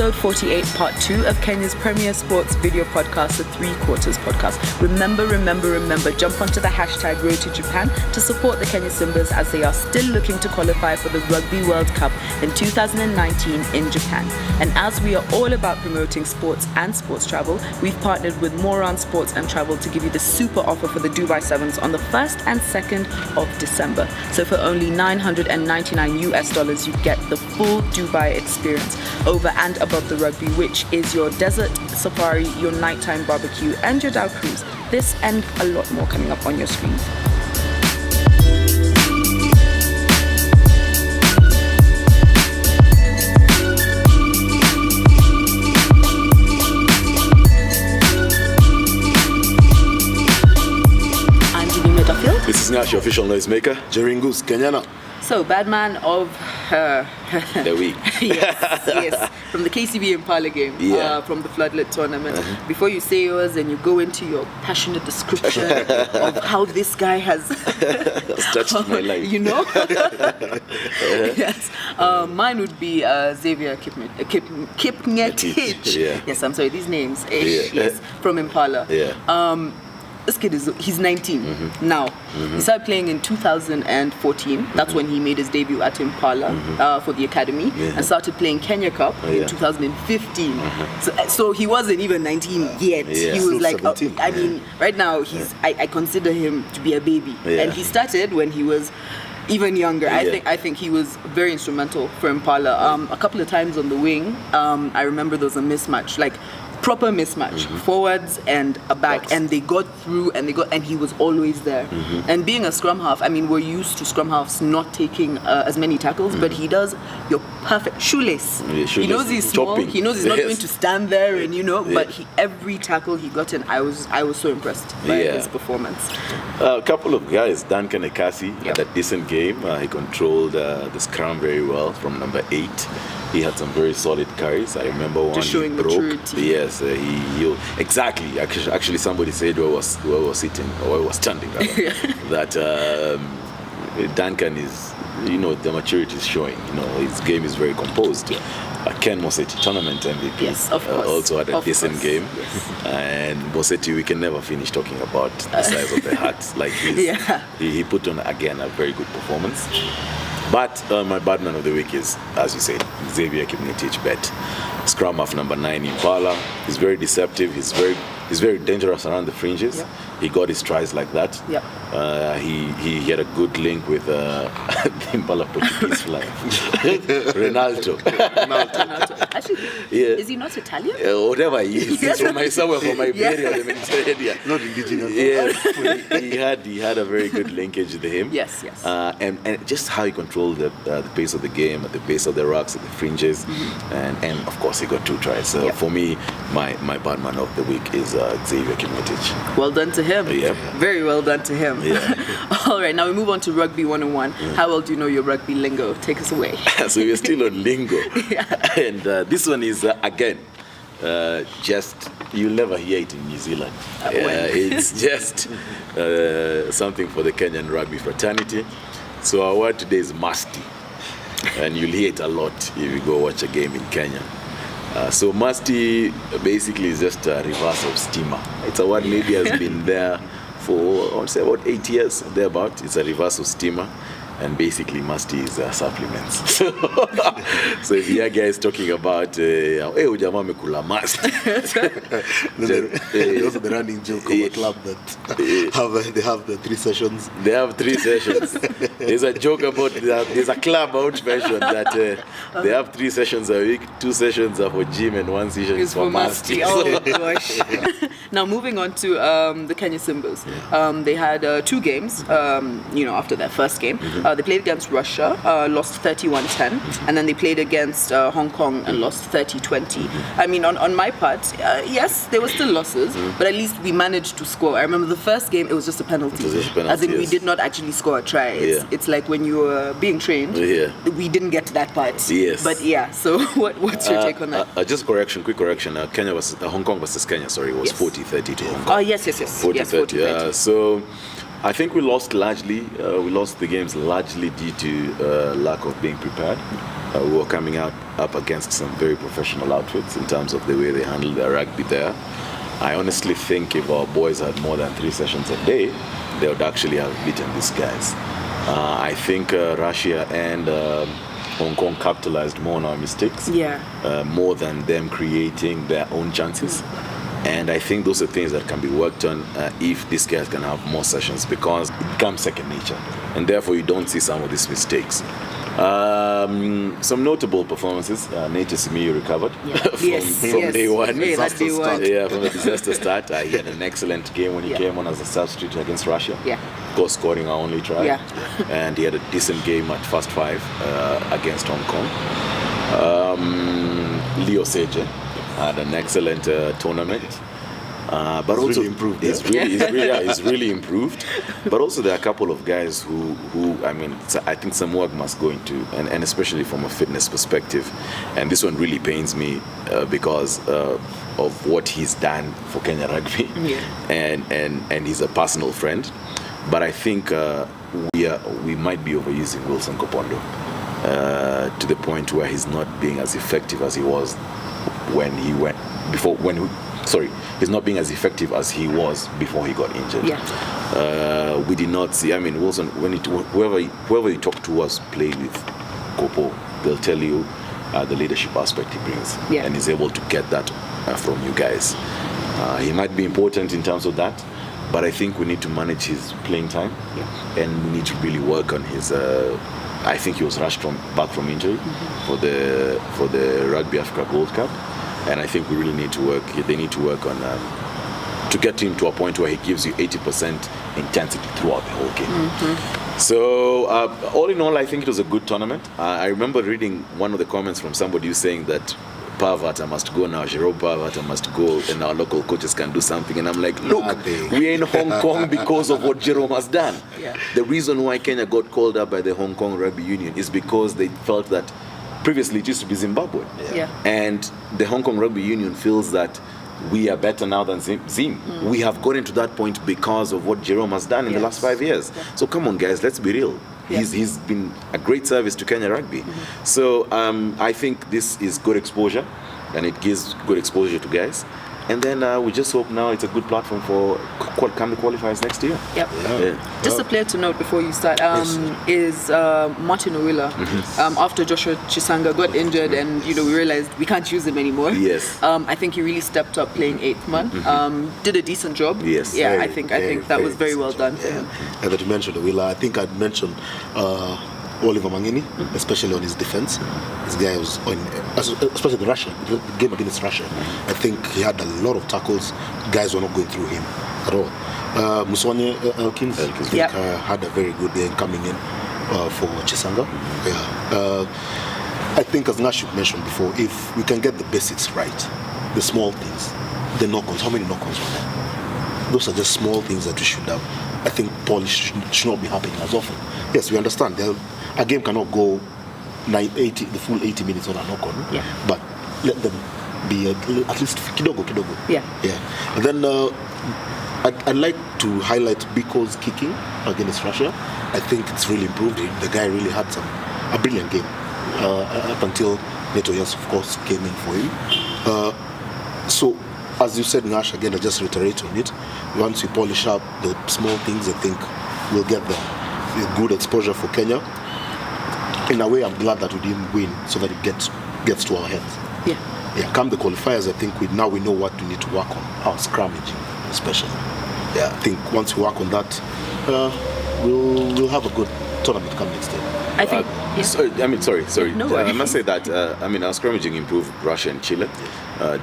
episode 48, part 2 of Kenya's premier sports video podcast, the 3 Quarters podcast. Remember, jump onto the hashtag Road to Japan to support the Kenya Simbas as they are still looking to qualify for the Rugby World Cup in 2019 in Japan. And as we are all about promoting sports and sports travel, we've partnered with Moran Sports and Travel to give you the super offer for the Dubai Sevens on the 1st and 2nd of December. So for only $999 you get the full Dubai experience over and above the rugby, which is your desert safari, your nighttime barbecue, and your Dow cruise. This and a lot more coming up on your screen. This is Nash, your official noisemaker, Jeringus Kenyana. So, bad man of the week. yes. From the KCB Impala game, from the Floodlit tournament. Before you say yours and you go into your passionate description of how this guy has touched my life. You know? Yes. Mine would be Xavier Kipng'etich. Yes, I'm sorry, these names. Yes, from Impala. This kid he's 19 now. He started playing in 2014. That's when he made his debut at Impala for the academy and started playing Kenya Cup in 2015. So he wasn't even 19 yet. He was like, 17. I mean, right now I consider him to be a baby. And he started when he was even younger. I think he was very instrumental for Impala. A couple of times on the wing, I remember there was a mismatch, like proper mismatch, forwards and a back, and they got through and he was always there. And being a scrum half, I mean, we're used to scrum halves not taking as many tackles, but he does your perfect shoelace. He knows he's small. He knows he's not going to stand there, and but every tackle he got in, I was so impressed by his performance. A couple of guys, Duncan Ekasi had a decent game. He controlled the scrum very well from number 8. He had some very solid carries. I remember one just showing he broke. Maturity. Yes, he exactly. Actually, somebody said where I was sitting or I was standing rather, that Duncan is, the maturity is showing. His game is very composed. Ken Mosetti, tournament MVP, yes, of course. Also had a decent game. Yes. And Mosetti, we can never finish talking about the size of the heart. Like he put on again a very good performance. But my bad man of the week is, as you said, Xavier Kipng'etich, bet. Scrum half number 9 Impala. He's very deceptive. He's very dangerous around the fringes. Yep. He got his tries like that. Yep. He had a good link with the Impala Portuguese flyer. Ronaldo. Actually, is he not Italian? Whatever he is. He's from somewhere from Iberia, the Mediterranean. Not indigenous. Yes. he had a very good linkage with him. Yes. And just how he controlled the pace of the game, at the base of the rocks, at the fringes. And of course, he got 2 tries. So for me, my bad man of the week is Xavier Kipng'etich. Well done to him. Very well done to him. All right, now we move on to Rugby 101. How well do you know your rugby lingo? Take us away. So we're still on lingo. And this one is, again, just, you'll never hear it in New Zealand. It's just something for the Kenyan rugby fraternity. So our word today is musty. And you'll hear it a lot if you go watch a game in Kenya. So musty basically is just a reverse of steamer. It's a word maybe has been there for, I would say, about 8 years, thereabout. It's a reverse of steamer. And basically, musty is supplements. So if you hear guys talking about, ujama mekula musty. Also the running joke of a club that they have the 3 sessions. They have 3 sessions. There's a joke about there's a club out version that they have 3 sessions a week. 2 sessions are for gym and 1 session is for musty. Oh gosh. Now moving on to the Kenya Simbas. They had 2 games. After their first game. They played against Russia, lost 31-10, and then they played against Hong Kong and lost 30-20. I mean, on my part, yes, there were still losses, but at least we managed to score. I remember the first game, it was just a penalty. As in, we did not actually score a try. It's like when you were being trained, we didn't get to that part. Yes. But so what's your take on that? Just quick correction. Hong Kong versus Kenya, sorry, was 40-30 to Hong Kong. Oh, yes. 40-30. So I think we lost the games largely due to lack of being prepared. We were coming up against some very professional outfits in terms of the way they handle their rugby there. I honestly think if our boys had more than 3 sessions a day, they would actually have beaten these guys. I think Russia and Hong Kong capitalized more on our mistakes, more than them creating their own chances. And I think those are things that can be worked on if these guys can have more sessions, because it becomes second nature, and therefore you don't see some of these mistakes. Some notable performances. Nate Simiyu recovered from day one. From the disaster start. He had an excellent game when he came on as a substitute against Russia. Of course, scoring our only try. And he had a decent game at first 5 against Hong Kong. Leo Seje had an excellent tournament. But also really improved. He's really improved. But also there are a couple of guys who I think some work must go into, and especially from a fitness perspective. And this one really pains me because of what he's done for Kenya Rugby, and he's a personal friend. But I think we might be overusing Wilson Kopondo to the point where he's not being as effective as he was he's not being as effective as he was before he got injured. We did not see. Wilson, whoever you talk to was played with Kopo, they'll tell you the leadership aspect he brings, and he's able to get that from you guys. He might be important in terms of that, but I think we need to manage his playing time, and we need to really work on his. I think he was rushed back from injury for the Rugby Africa Gold Cup. And I think we really need to work. They need to work on to get him to a point where he gives you 80% intensity throughout the whole game. So all in all, I think it was a good tournament. I remember reading one of the comments from somebody who's saying that Pavata must go now, Jerome Pavata must go, and our local coaches can do something. And I'm like, look, we're in Hong Kong because of what Jerome has done. The reason why Kenya got called up by the Hong Kong Rugby Union is because they felt that previously it used to be Zimbabwe. And the Hong Kong Rugby Union feels that we are better now than Zim. We have gotten to that point because of what Jerome has done in the last 5 years. So come on, guys, let's be real. He's been a great service to Kenya Rugby. So I think this is good exposure, and it gives good exposure to guys. And then we just hope now it's a good platform for coming qualifiers next year. Just a player to note before you start is Martin Owila. After Joshua Chisanga got injured, and we realized we can't use him anymore. I think he really stepped up playing 8th man. Did a decent job. I think that was very well done for him. And that you mentioned Owila, I think I'd mentioned Oliver Mangini, especially on his defense. This guy was especially the game against Russia. I think he had a lot of tackles. Guys were not going through him at all. Musonye Elkins had a very good game coming in for Chisanga. I think, as Nashuk mentioned before, if we can get the basics right, the small things, the knock-ons, how many knock-ons were there? Those are just small things that we should have. I think polish should not be happening as often. Yes, we understand. A game cannot go the full 80 minutes on a knock-on, but let them be at least kidogo. And then I'd like to highlight Biko's kicking against Russia. I think it's really improved. The guy really had a brilliant game up until Neto, yes, of course, came in for him. So, as you said, Nash, again, I just reiterate on it. Once we polish up the small things, I think we'll get the good exposure for Kenya. In a way, I'm glad that we didn't win, so that it gets to our hands. Come the qualifiers, I think we know what we need to work on, our scrummaging especially. I think once we work on that, we'll have a good tournament come next year. I think. Sorry. No, I must say that our scrummaging improved Russia and Chile.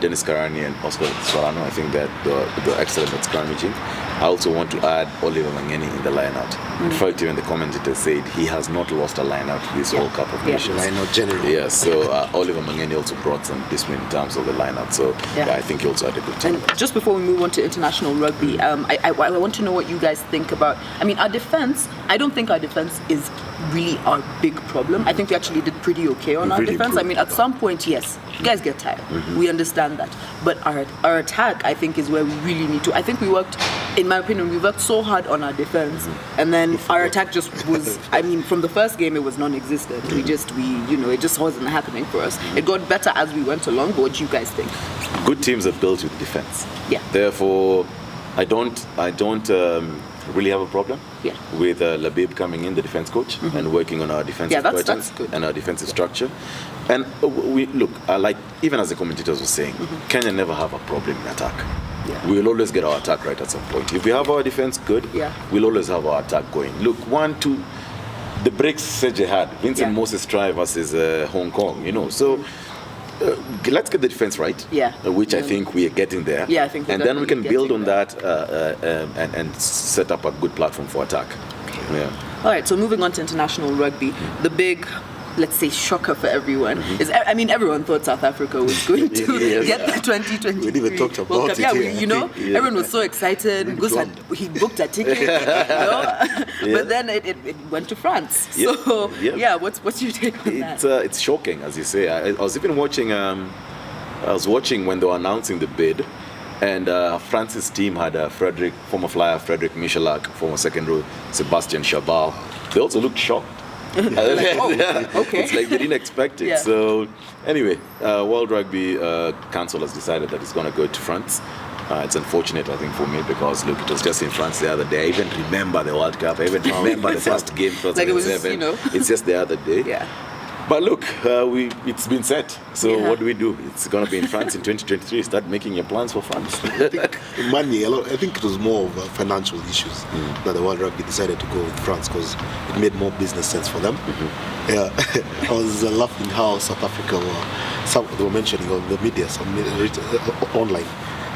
Dennis Karani and Oscar Sorano, I think that they're excellent at scrummaging. I also want to add Oliver Mangeni in the lineout. In fact, even the commentator said he has not lost a lineout this World Cup of Nations. Lineout generally. So Oliver Mangeni also brought some discipline in terms of the lineout. So I think he also had a good time. And just before we move on to international rugby, I want to know what you guys think about. Our defense. I don't think our defense is really our big problem. I think we actually did pretty okay on our defense. At some point, yes, you guys get tired. We understand that. But our attack, I think, is where we really need to. I think we worked, in my opinion, we worked so hard on our defense, and then our attack just was. I mean, from the first game, it was non-existent. We it just wasn't happening for us. It got better as we went along. But what do you guys think? Good teams are built with defense. Yeah. Therefore, I don't really have a problem with Labib coming in, the defense coach, and working on our defensive patterns and our defensive structure. And we look, like even as the commentators were saying, Kenya never have a problem in attack. Yeah. We will always get our attack right at some point. If we have our defense good, we'll always have our attack going. Look, 1-2, the breaks Seje had, Vincent Moses try versus Hong Kong, So let's get the defense right, which I think we are getting there. Yeah, I think and then we can build on that and set up a good platform for attack. Okay. Yeah. All right, so moving on to international rugby, the big, let's say, shocker for everyone is, I mean, everyone thought South Africa was going to get the 2023 We even talked about World Cup. it. Everyone was so excited. He booked a ticket, but then it went to France. So, what's your take on that? It's shocking, as you say. I was even watching. I was watching when they were announcing the bid, and France's team had former flyer Frederic Michalak, former second row Sebastian Chabal. They also looked shocked. Okay. It's like they didn't expect it. So anyway, World Rugby Council has decided that it's going to go to France. It's unfortunate, I think, for me, because look, it was just in France the other day. I even remember the World Cup. I even remember the first game, 2007. It's just the other day. Yeah. But look, it's been set. So what do we do? It's going to be in France in 2023. Start making your plans for France. I think it was more of financial issues that the World Rugby decided to go with France because it made more business sense for them. Yeah, I was laughing how South Africa they were mentioning on the media, online,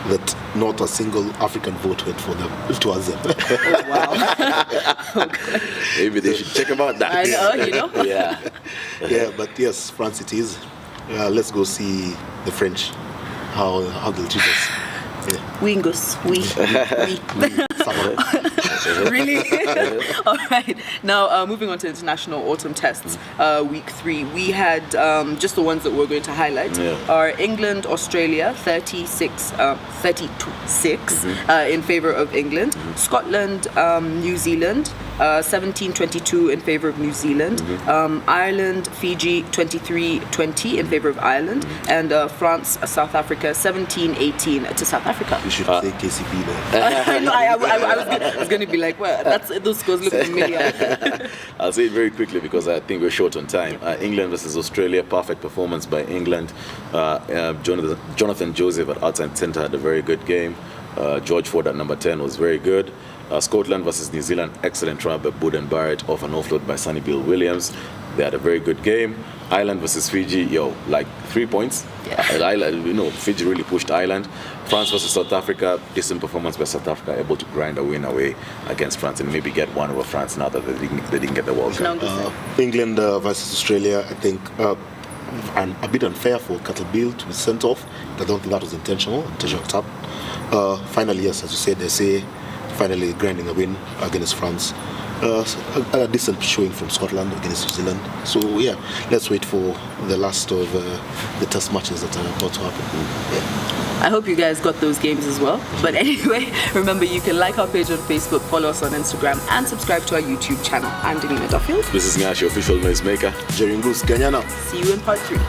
that not a single African vote went for them, towards them. Oh, wow. Okay. Maybe they should check about that. I know, Yeah, but yes, France it is. Let's go see the French, how they'll treat us. Yeah. Wingus, Really? All right. Now, moving on to international autumn tests, week 3. We had just the ones that we're going to highlight are England, Australia, 32-6 in favor of England. Scotland, New Zealand, 17-22 in favor of New Zealand. Ireland, Fiji, 23-20 in favor of Ireland. And France, South Africa, 17-18 to South Africa. You should say KCB there. I know, I was going to be like, well, those scores look familiar. I'll say it very quickly because I think we're short on time. England versus Australia, perfect performance by England. Jonathan Joseph at outside centre had a very good game. George Ford at number 10 was very good. Scotland versus New Zealand, excellent try by Buden Barrett off an offload by Sonny Bill Williams. They had a very good game. Ireland versus Fiji, 3 points. Yeah. Fiji really pushed Ireland. France versus South Africa, decent performance by South Africa, able to grind a win away against France and maybe get one over France now that they didn't get the World Cup. England versus Australia, I think and a bit unfair for Cattlebill to be sent off. I don't think that was intentional. Finally, yes, as you said, they say finally grinding a win against France. A decent showing from Scotland against New Zealand. So yeah, let's wait for the last of the test matches that are about to happen. I hope you guys got those games as well. But anyway, remember you can like our page on Facebook, follow us on Instagram, and subscribe to our YouTube channel. I'm Danina Duffield. This is Nyash, your official noisemaker. Jerry Ngus, Kenyana. See you in part 3.